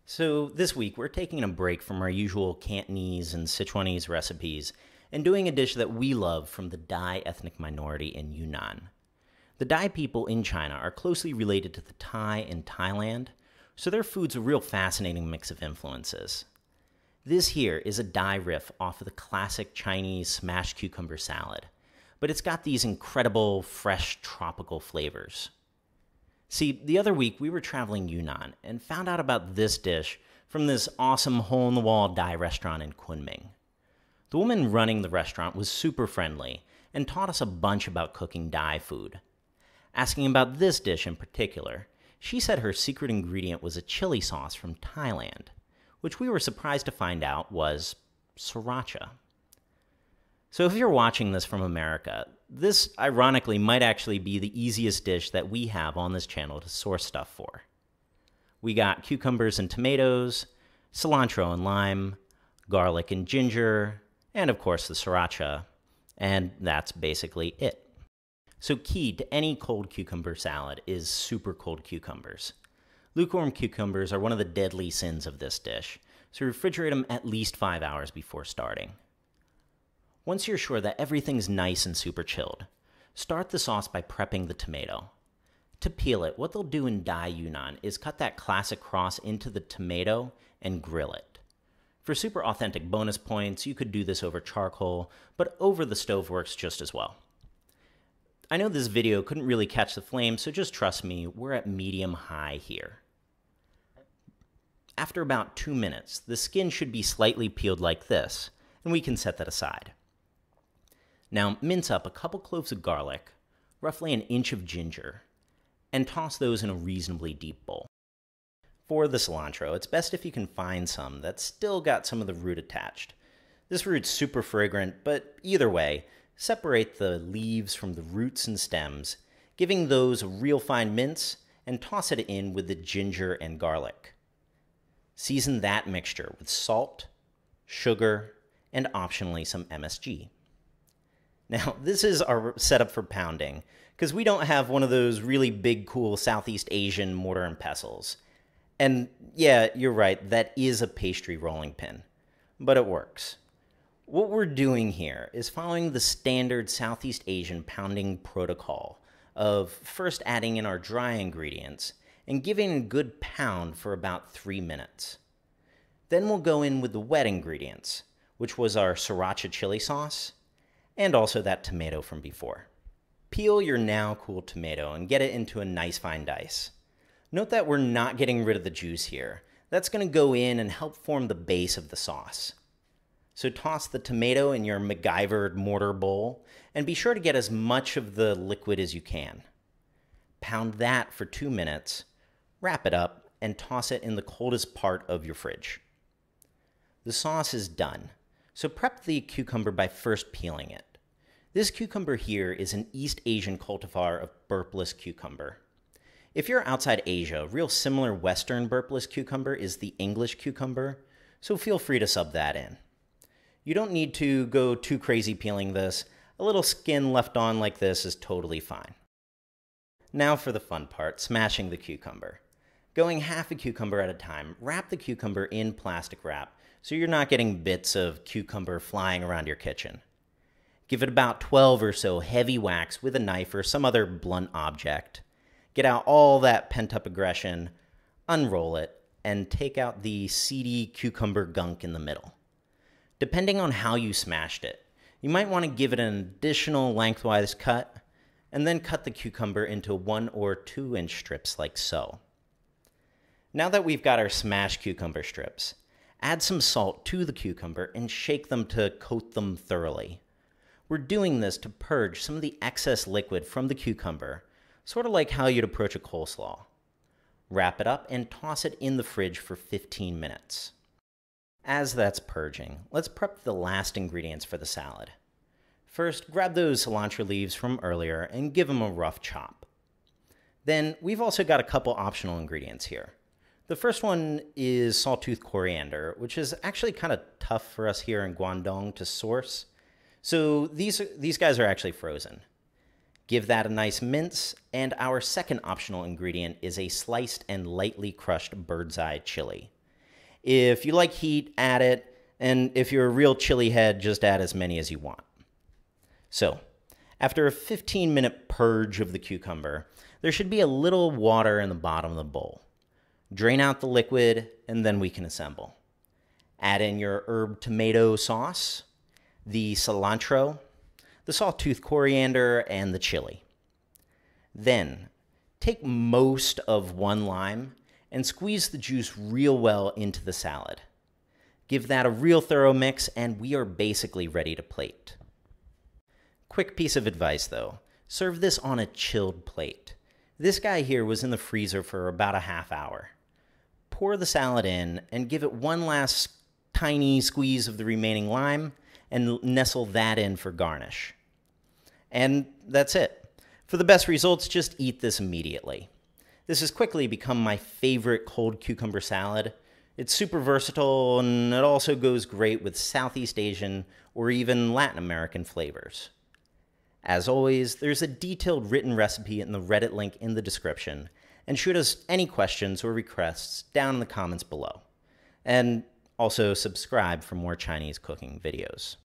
So this week we're taking a break from our usual Cantonese and Sichuanese recipes and doing a dish that we love from the Dai ethnic minority in Yunnan. The Dai people in China are closely related to the Thai in Thailand, so their food's a real fascinating mix of influences. This here is a Dai riff off of the classic Chinese smashed cucumber salad, but it's got these incredible, fresh, tropical flavors. See, the other week we were traveling Yunnan and found out about this dish from this awesome hole-in-the-wall Dai restaurant in Kunming. The woman running the restaurant was super friendly and taught us a bunch about cooking Dai food. Asking about this dish in particular, she said her secret ingredient was a chili sauce from Thailand, which we were surprised to find out was sriracha. So if you're watching this from America, this ironically might actually be the easiest dish that we have on this channel to source stuff for. We got cucumbers and tomatoes, cilantro and lime, garlic and ginger, and of course the sriracha, and that's basically it. So key to any cold cucumber salad is super cold cucumbers. Lukewarm cucumbers are one of the deadly sins of this dish, so refrigerate them at least 5 hours before starting. Once you're sure that everything's nice and super chilled, start the sauce by prepping the tomato. To peel it, what they'll do in Dai Yunnan is cut that classic cross into the tomato and grill it. For super authentic bonus points, you could do this over charcoal, but over the stove works just as well. I know this video couldn't really catch the flame, so just trust me, we're at medium-high here. After about 2 minutes, the skin should be slightly peeled like this, and we can set that aside. Now, mince up a couple cloves of garlic, roughly an inch of ginger, and toss those in a reasonably deep bowl. For the cilantro, it's best if you can find some that's still got some of the root attached. This root's super fragrant, but either way, separate the leaves from the roots and stems, giving those a real fine mince, and toss it in with the ginger and garlic. Season that mixture with salt, sugar, and optionally some MSG. Now, this is our setup for pounding, because we don't have one of those really big, cool Southeast Asian mortar and pestles. And yeah, you're right, that is a pastry rolling pin, but it works. What we're doing here is following the standard Southeast Asian pounding protocol of first adding in our dry ingredients and giving a good pound for about 3 minutes. Then we'll go in with the wet ingredients, which was our sriracha chili sauce, and also that tomato from before. Peel your now cool tomato and get it into a nice fine dice. Note that we're not getting rid of the juice here. That's going to go in and help form the base of the sauce. So toss the tomato in your MacGyvered mortar bowl and be sure to get as much of the liquid as you can. Pound that for 2 minutes, wrap it up, and toss it in the coldest part of your fridge. The sauce is done, so prep the cucumber by first peeling it. This cucumber here is an East Asian cultivar of burpless cucumber. If you're outside Asia, a real similar Western burpless cucumber is the English cucumber, so feel free to sub that in. You don't need to go too crazy peeling this. A little skin left on like this is totally fine. Now for the fun part, smashing the cucumber. Going half a cucumber at a time, wrap the cucumber in plastic wrap so you're not getting bits of cucumber flying around your kitchen. Give it about 12 or so heavy whacks with a knife or some other blunt object. Get out all that pent-up aggression, unroll it, and take out the seedy cucumber gunk in the middle. Depending on how you smashed it, you might want to give it an additional lengthwise cut, and then cut the cucumber into 1 or 2 inch strips like so. Now that we've got our smashed cucumber strips, add some salt to the cucumber and shake them to coat them thoroughly. We're doing this to purge some of the excess liquid from the cucumber, sort of like how you'd approach a coleslaw. Wrap it up and toss it in the fridge for 15 minutes. As that's purging, let's prep the last ingredients for the salad. First, grab those cilantro leaves from earlier and give them a rough chop. Then, we've also got a couple optional ingredients here. The first one is sawtooth coriander, which is actually kind of tough for us here in Guangdong to source. So these guys are actually frozen. Give that a nice mince, and our second optional ingredient is a sliced and lightly crushed bird's eye chili. If you like heat, add it, and if you're a real chili head, just add as many as you want. So, after a 15-minute purge of the cucumber, there should be a little water in the bottom of the bowl. Drain out the liquid, and then we can assemble. Add in your herb tomato sauce, the cilantro, the sawtooth coriander, and the chili. Then, take most of one lime and squeeze the juice real well into the salad. Give that a real thorough mix, and we are basically ready to plate. Quick piece of advice though, serve this on a chilled plate. This guy here was in the freezer for about a half hour. Pour the salad in and give it one last tiny squeeze of the remaining lime and nestle that in for garnish. And that's it. For the best results, just eat this immediately. This has quickly become my favorite cold cucumber salad. It's super versatile, and it also goes great with Southeast Asian or even Latin American flavors. As always, there's a detailed written recipe in the Reddit link in the description, and shoot us any questions or requests down in the comments below. And also subscribe for more Chinese cooking videos.